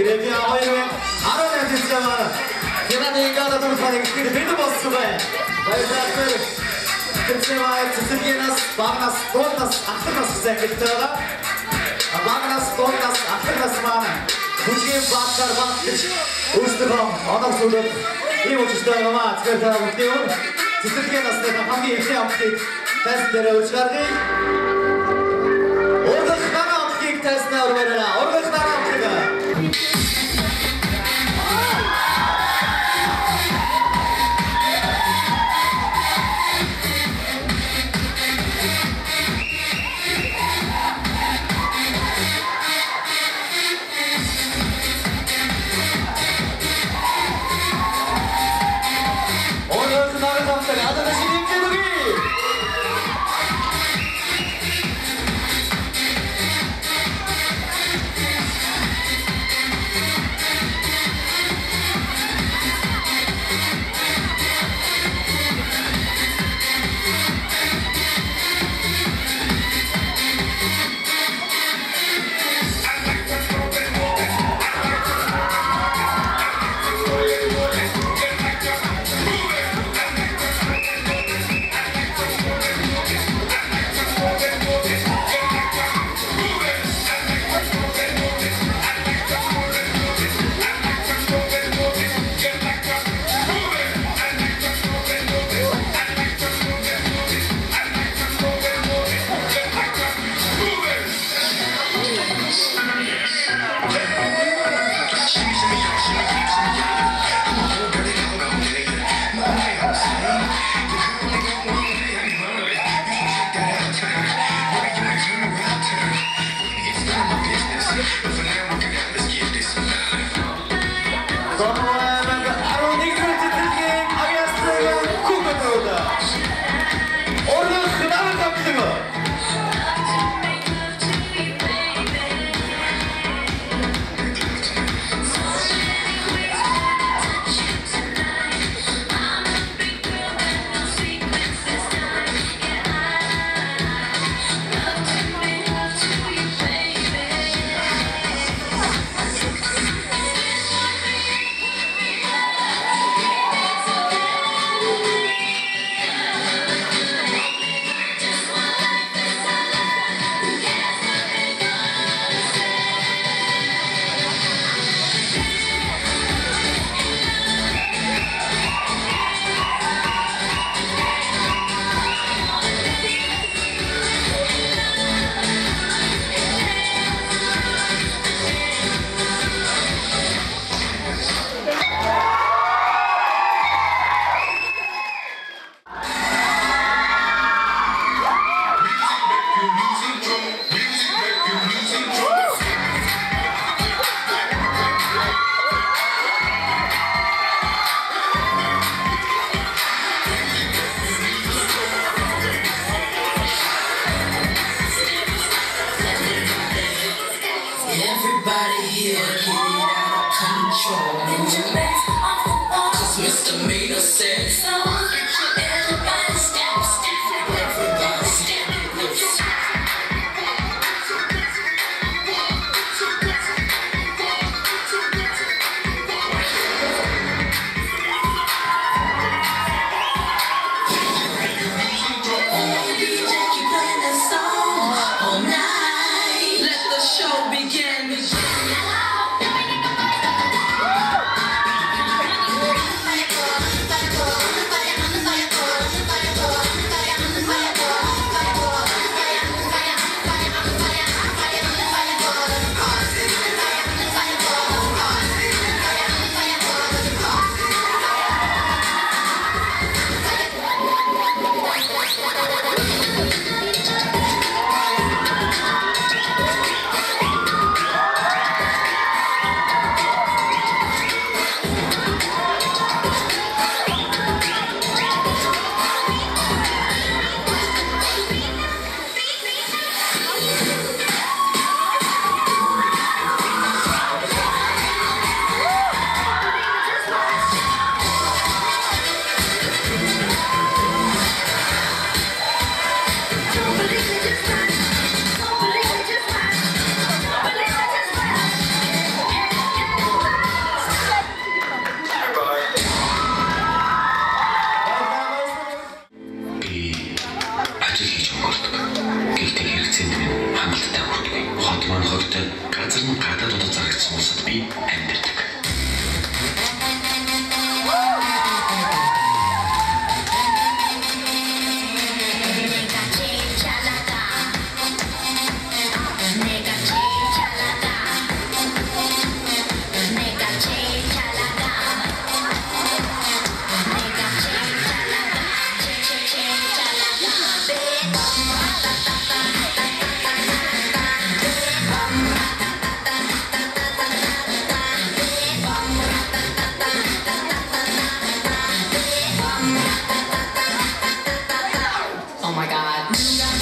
Revi ağayı Arada edeceğim. Genelde ingada dururken ikili beni bozsume. Bayılır. Kırçevayı tütürgenas, bağnas, donnas, akırnas güzellikleri. Bağnas, donnas, akırnas bana. Bugün baklar baktık. Uçtuğum, adam sorduk. İyi uçuştuğum ama çıkartalım diyor. Tütürgenas da hangi işi yaptık? Testlere uçardık. Orada çıkan yaptık testine orada. Orada çıkan yaptık. Everybody here get it out of control. Just misdemeanor sex. Everybody step, step. Everybody step. beat and oh my god.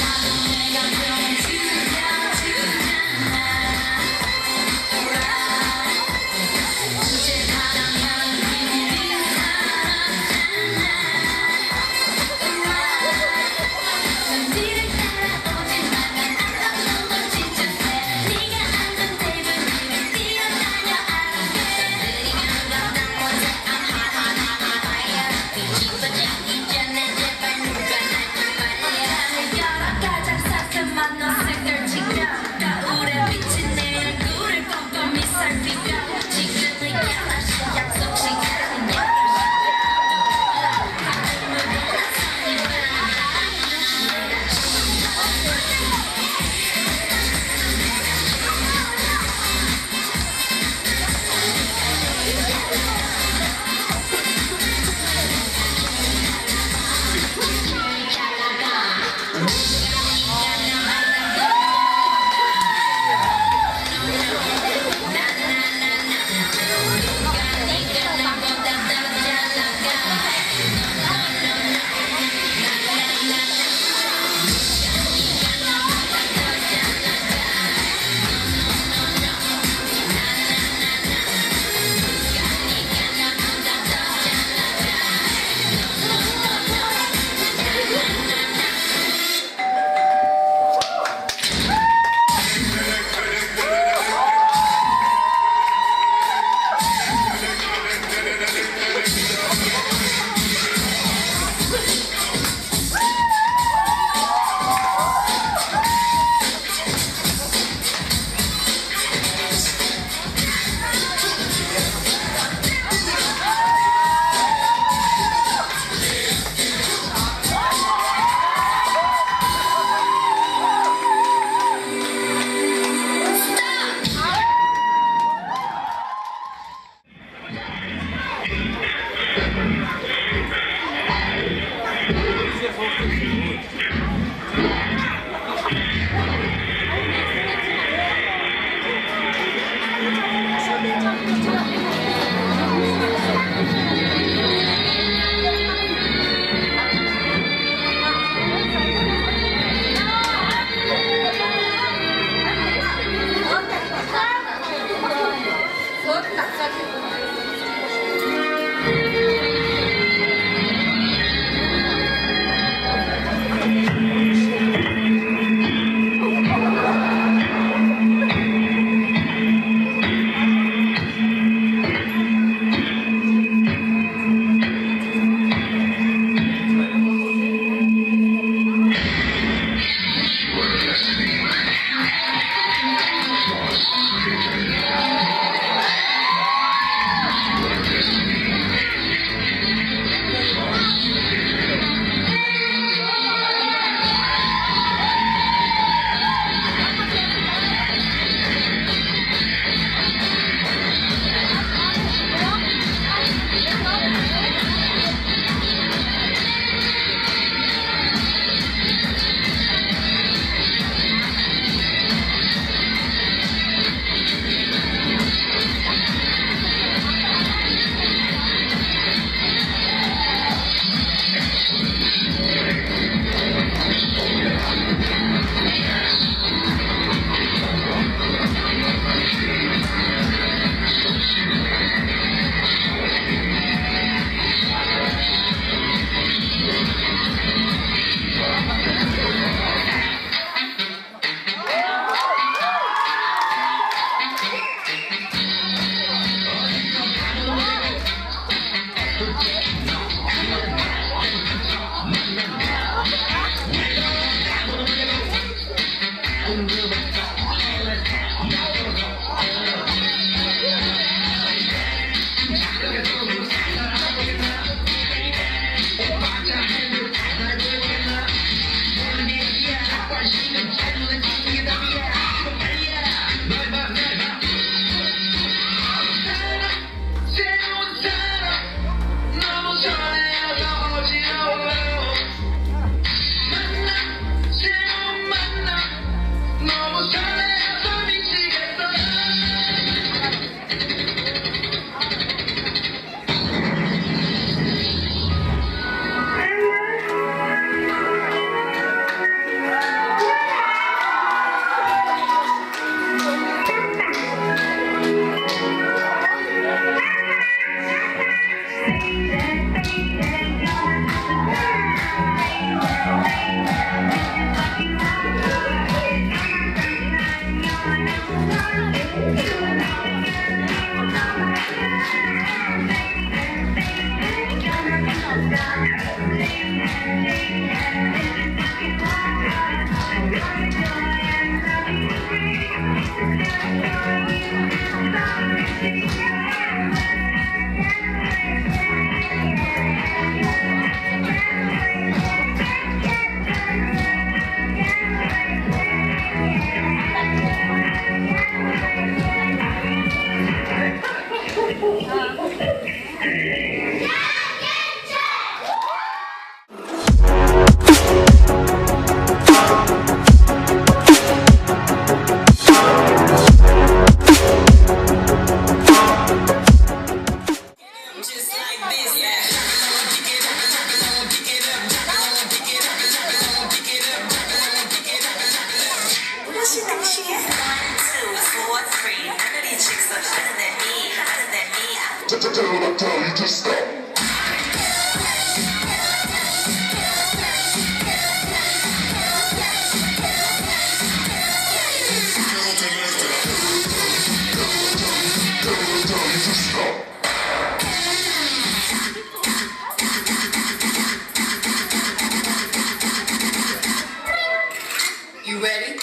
You ready?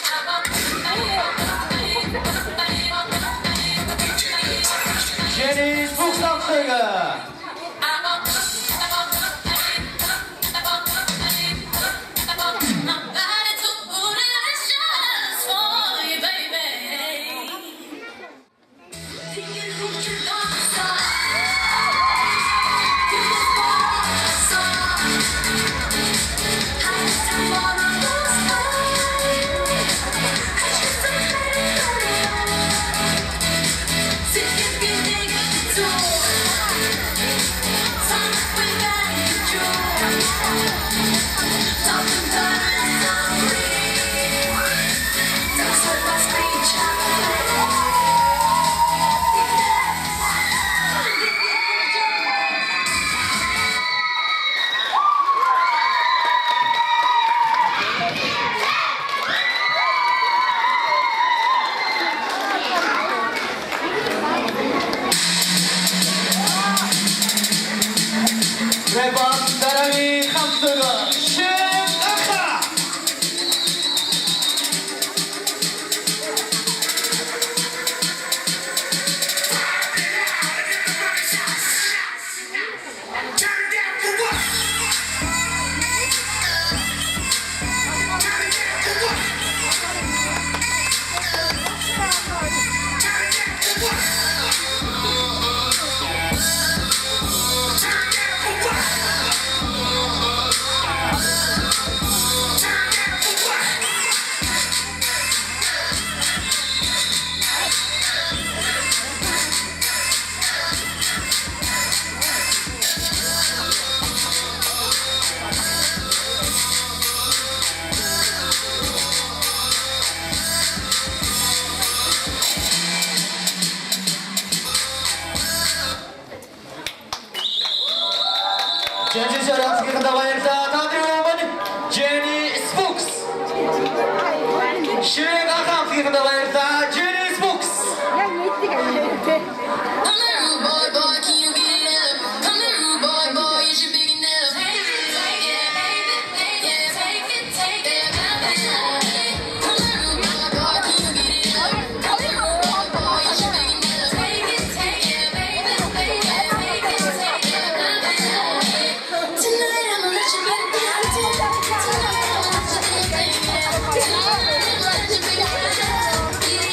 Jenny Fuchsabträger. Revan Darami Kamsuga Shin Akha. Jenny Sharamski Kadawairta Nadruman Jenny Spooks. Shin Akha Kadawairta Jenny Spooks. Come here, rude boy, boy, can you get it up? Come here, rude boy, boy, is you big enough? Take it, take it, take it, take it, come here, rude boy, boy, can you get it up? Come here, rude boy, boy, is you big enough? Take it, take it, baby, take it, take it, take it, tonight I'ma let you bring it down. Tonight I'ma let you bring it down. Tonight I'ma let you bring it down.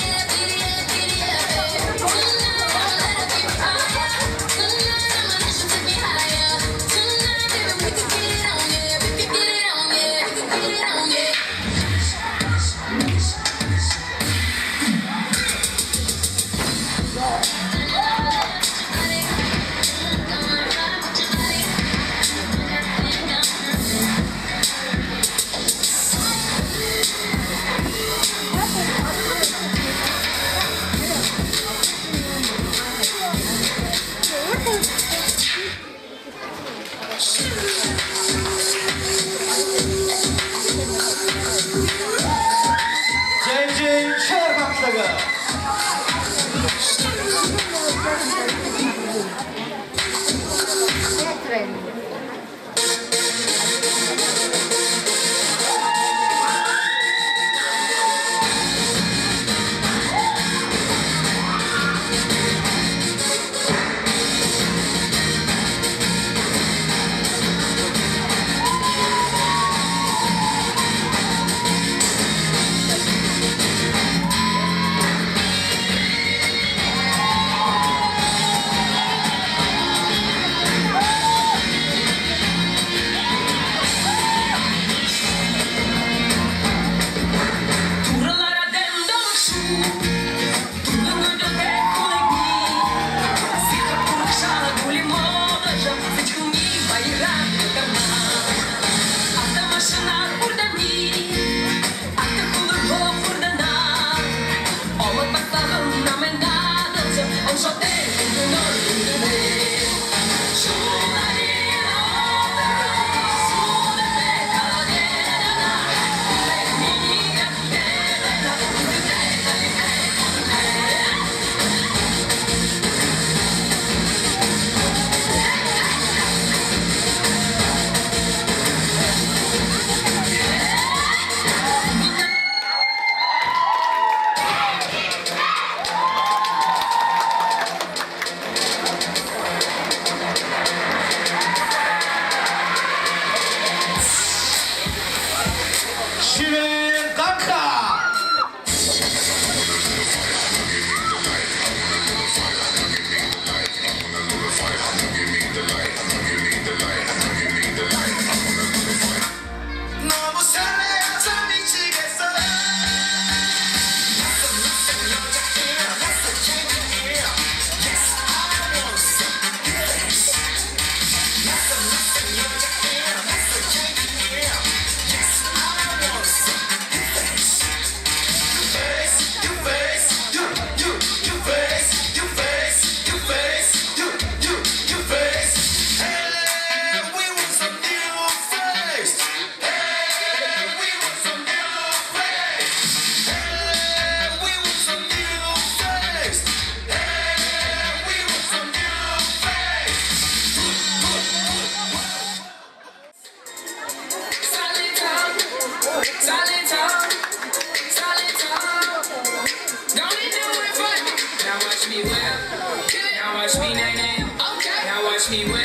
Now watch me nay nay. Okay. Now watch me whip,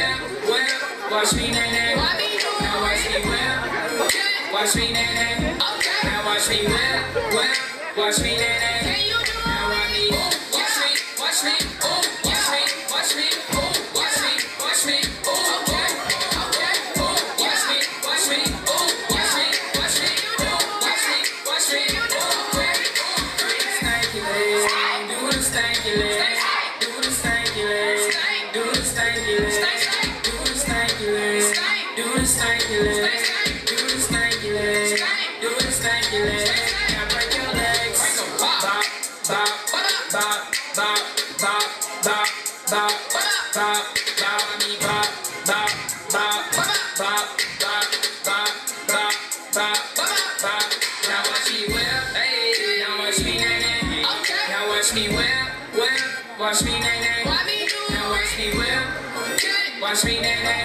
whip. Watch me nay nay. Now watch me whip. Watch me nay nay. Okay. Now watch me whip, whip. Watch me nay nay. Can you do it? Now watch me. Watch me. Watch me. Watch me. Watch me. Watch me. Watch me. Okay. Okay. Watch me. Watch me. Watch me. Watch me. Watch me. Watch me. Stanky leg. Do the stanky leg. Do the stanky leg. Do the stanky leg. Do the stanky leg. Do the stanky leg. Do the stanky leg. Do the stanky leg. Now break your legs. Bop, bop, bop, bop, bop, bop, bop, bop, bop, me bop, bop, bop, bop, bop, bop, bop, bop, bop. Now watch me whip, hey. Now watch me nay nay. Now watch me whip, whip. Watch me nay nay. Now watch me whip. Watch me nay nay.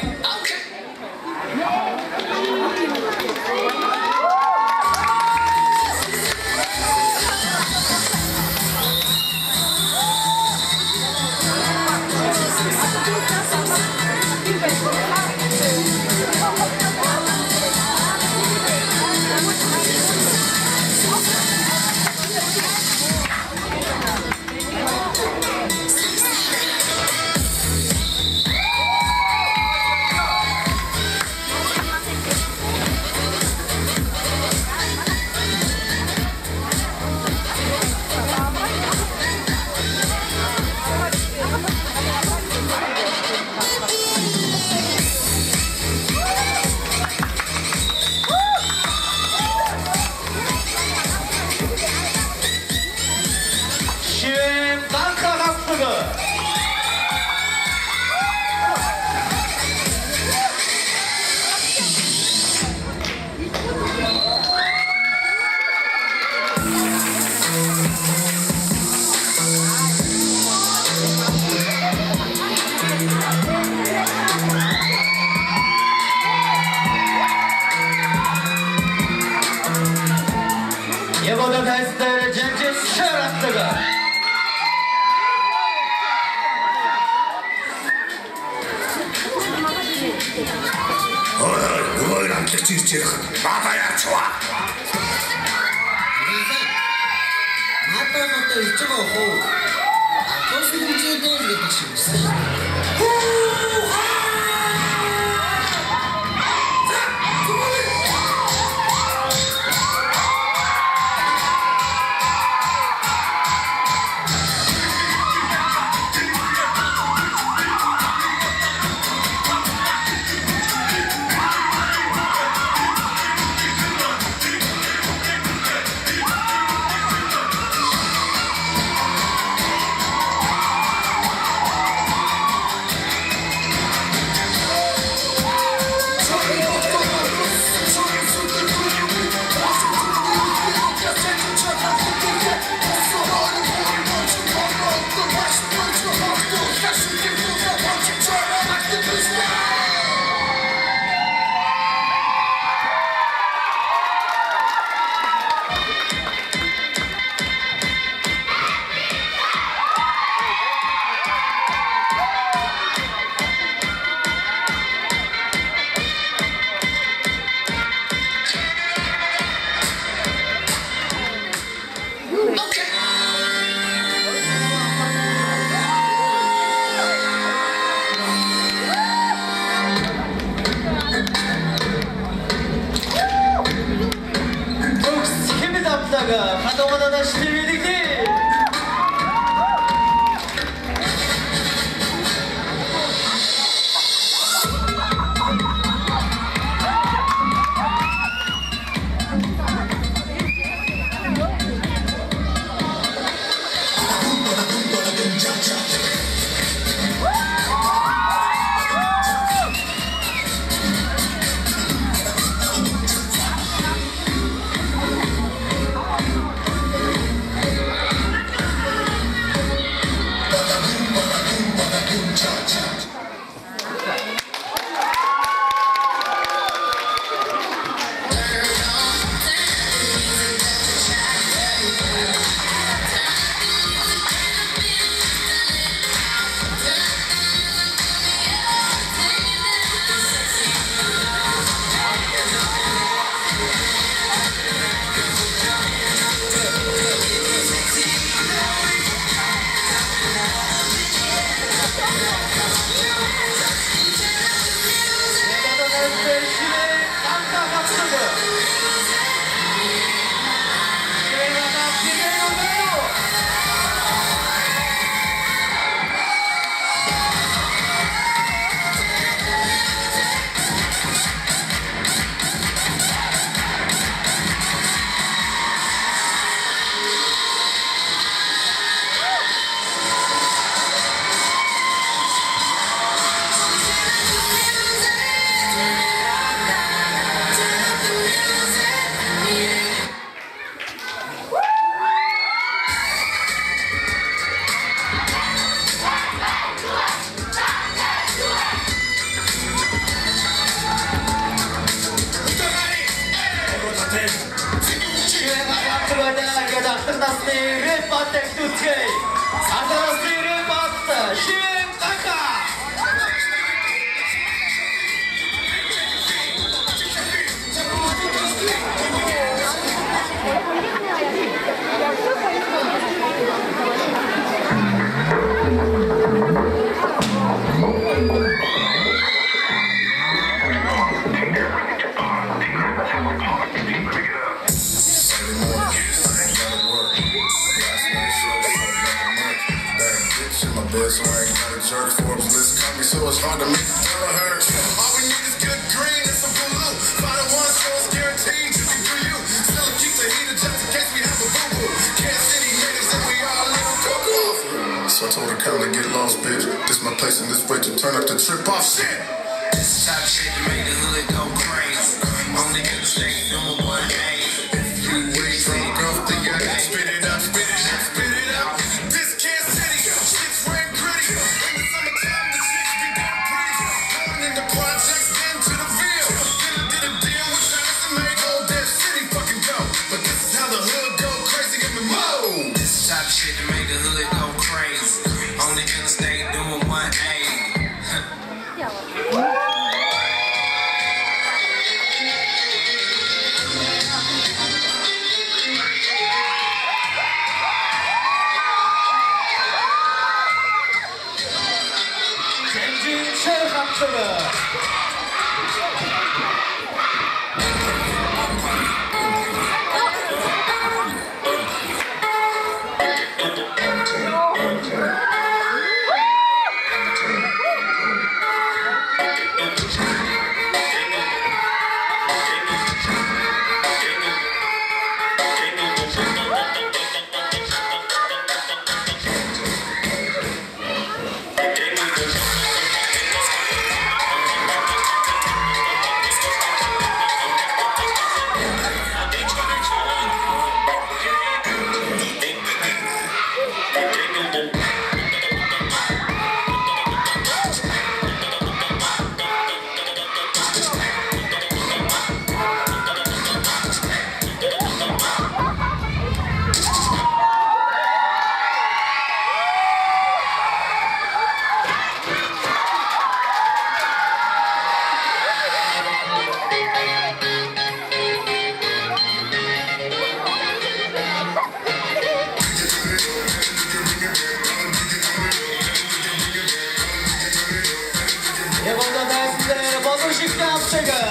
예고도 다이스타일의 젠지 셔라트가 누구랑 객지지 받아야 좋아. 마땅하다 이쪽으로 아까스 문제도 이렇게 있어. Антарасный рэп от Технутской. Антарасный рэп от Живем Така. So I ain't got a jerk. Forbes list caught me, so it's hard to make it tell her. All we need is good green and some blue. Final one, so it's guaranteed you can do you. Still keep the heater just in case we have a boo-boo. Kansas City natives and we all live on cocoa. So I told her, come and get lost, bitch. This my place and this way to turn up the trip off shit. This type of shit that made the hood go crazy. Only in the state number 1A. You way drunk off the yacht. Spit it up, spit it up, spit it up. This Kansas City, shit's red gritty. In the summertime, the chicks be damn pretty. Going in the projects, then to the field. Did a deal with Travis and made old damn city fucking go. But this is how the hood go crazy in the mode. This type of shit that made the hood go crazy. Only in the state doing 1A. Kenjin Cherhamtırı. Yevonda dersinde Bozuşik'te Apçakı.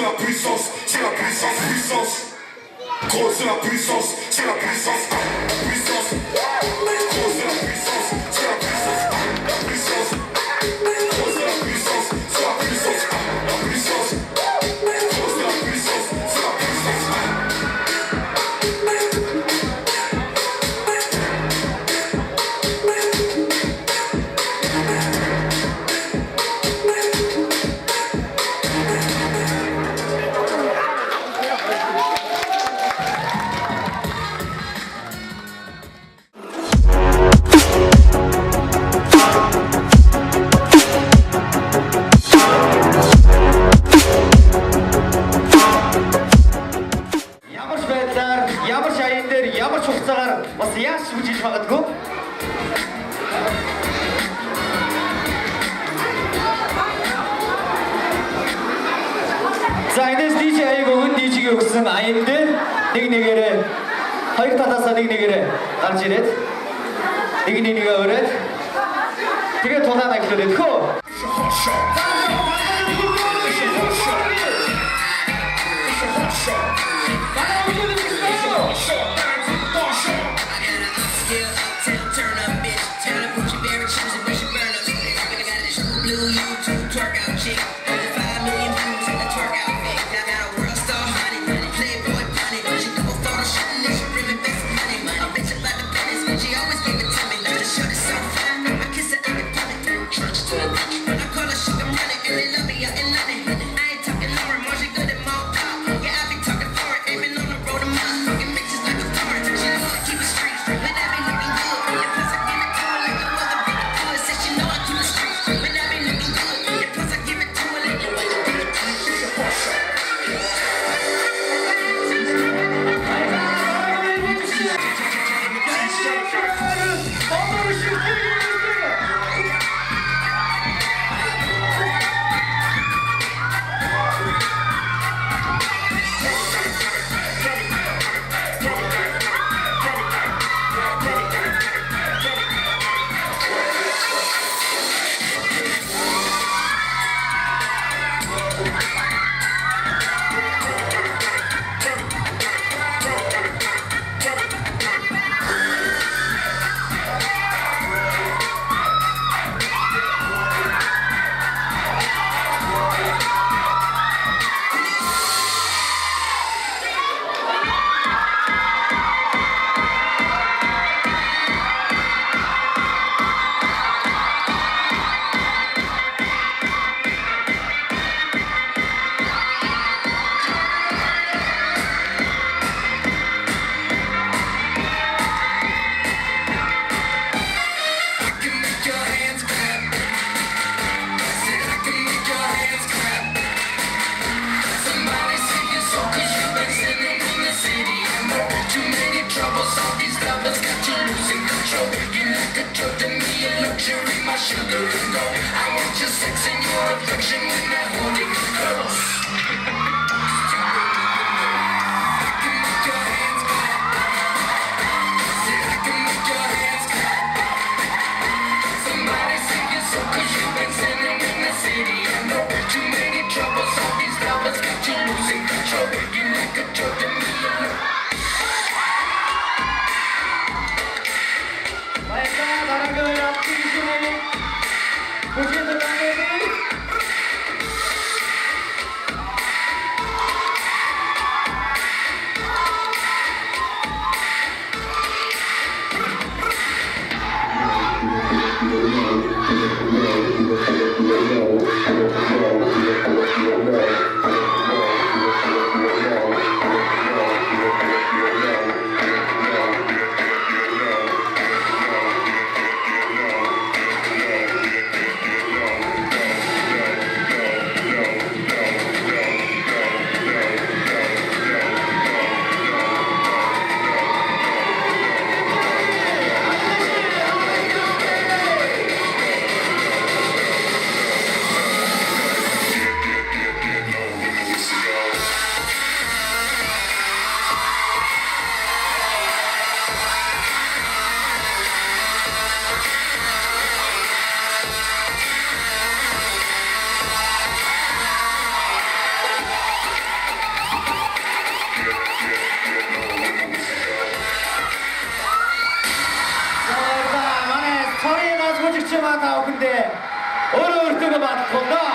c'est la puissance, c'est la puissance, puissance. Gros, c'est la puissance, c'est la puissance, puissance. Gros, c'est la puissance, c'est la puissance, puissance. Gros, c'est la puissance, c'est la puissance, puissance. Gros, c'est la puissance, c'est la puissance. Ямар ч байдлаар, ямар ч аян дээр, ямар ч хугацаагаар бас яаж ч үжиж магадгүй. За энэс DJ аяг өгөн DJ-г өгсөн аян дээр нэг нэгээрээ хоёр талаасаа нэг нэгээрээ гарч ирээд нэг нэгээ өрөөд тэгээд тулаан ахлуулээд хөө. Blue YouTube twerk out chick. 5 million views in the twerk outfit. Now got a world star honey, playboy bunny. She go photo shooting and she really makes some money. A bitch about the business, but she always give it to me. Now the shorty so fine, I kiss her every punny. Church to the I call her sugar money, and they love me out in London. I ain't talking Lauren, more she good at mall pop. Yeah, I be talking for it, aiming on the road to mine. Fucking bitches like a foreign. She know I keep it straight, but I be looking good. And plus I give it to her like a mother bitch good. Said she know I keep it straight, but I be looking good. And plus I give it to her like a mother bitch good. Baiklah, barangkali nanti di sini. Puji Tuhan ini. үзэгч маань та бүхэндээ өөрөө өөртөө баахгүй доо.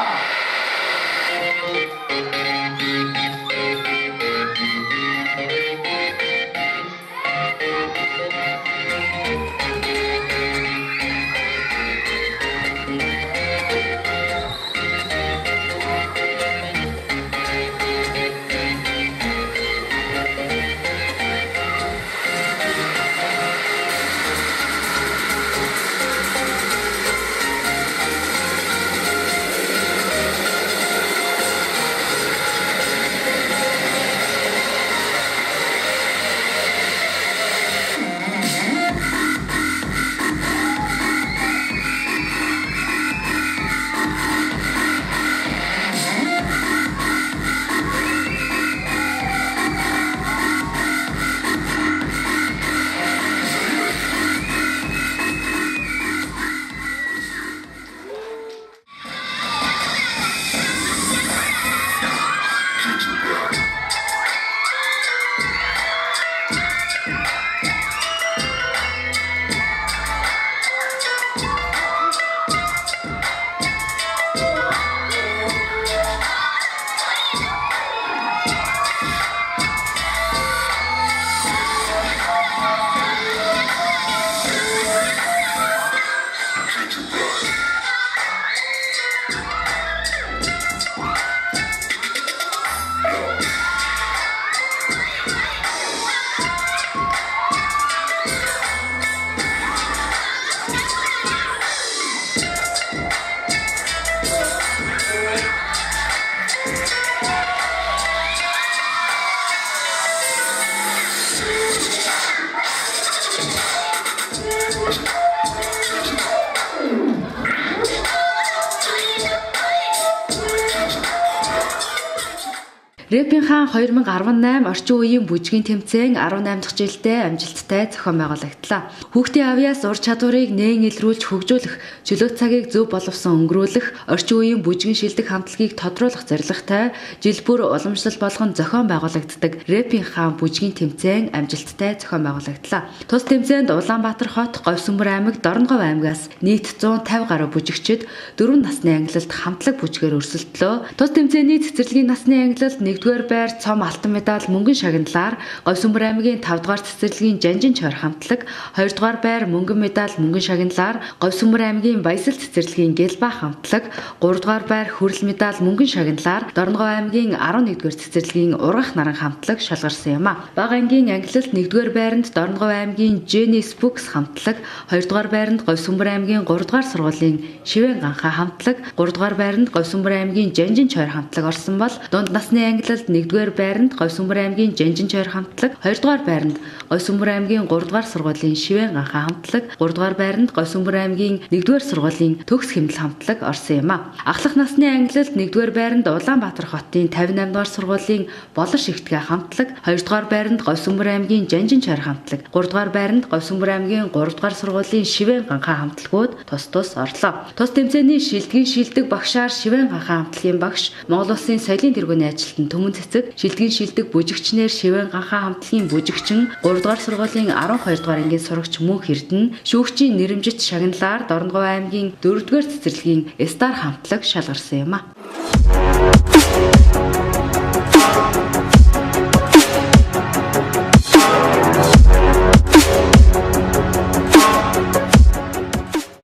Рэпийн хаан 2018 орчин үеийн бүжгийн тэмцээн 18 дахь жилдээ амжилттай зохион байгуулагдлаа. Хүүхдийн авьяас ур чадварыг нээн илрүүлж хөгжүүлэх, чөлөө цагийг зөв боловсон өнгөрүүлэх, орчин үеийн бүжгийн шилдэг хамтлагийг тодруулах зорилготой жил бүр уламжлал болгон зохион байгуулагддаг Рэпийн хаан бүжгийн тэмцээн амжилттай зохион байгуулагдлаа. Тус тэмцээнд Улаанбаатар хот, Говьсүмбэр аймаг, Дорногов аймагаас нийт 150 гаруй бүжигчид 4 насны ангилалд хамтлаг бүжгээр өрсөлдлөө. Тус тэмцээний цэцэрлэгийн насны ангилалд 1-р байр цом алтан медаль мөнгөн шагналаар Говьсүмбэр аймгийн 5-р цэцэрлэгийн Жанжин чойр хамтлаг, 2-р байр мөнгөн медаль мөнгөн шагналаар Говьсүмбэр аймгийн Баясал цэцэрлэгийн Гэлба хамтлаг, 3-р байр хүрэл медаль мөнгөн шагналаар Дорногов аймгийн 11-р цэцэрлэгийн Ургах наран хамтлаг шалгарсан юм а. Бага ангийн ангилалд 1-р байранд Дорногов аймгийн Женис Букс хамтлаг, 2-р байранд Говьсүмбэр аймгийн 3-р сургуулийн Шивэн ганха хамтлаг, 3-р байранд Говьсүмбэр аймгийн Жанжин чойр хамтлаг орсон бол дунд насны ангилалд 1-р байранд Говьсүмбэр аймгийн Жанжин чойр хамтлаг, 2-р байранд Говьсүмбэр аймгийн 3-р сургуулийн Шивэн ганха хамтлаг, 3-р байранд Говьсүмбэр аймгийн 1-р сургуулийн Төгс хэмнэл хамтлаг орсон юм а. Ахлах насны ангилалд 1-р байранд Улаанбаатар хотын 58-р сургуулийн Болор шигтгэ хамтлаг, 2-р байранд Говьсүмбэр аймгийн Жанжин чойр хамтлаг, 3-р байранд Говьсүмбэр аймгийн 3-р сургуулийн Шивэн ганха хамтлагууд тус орлоо. Тус тэмцээний шилдэг багшаар Шивэн ганха хамтлагийн багш, Монгол Улсын соёлын тэргүүний ажилтан Түмэн Цэцэг, шилдэг бүжигчнэр Шивэн ганха хамтлагийн бүжигчин, 3-р сургуулийн 12-р ангийн сурагч Мөнх Эрдэнэ, шүүгчийн нэрэмжит шагналаар Дорногов аймгийн 4-р цэцэрлэгийн Стар хамтлаг шалгарсан юм а.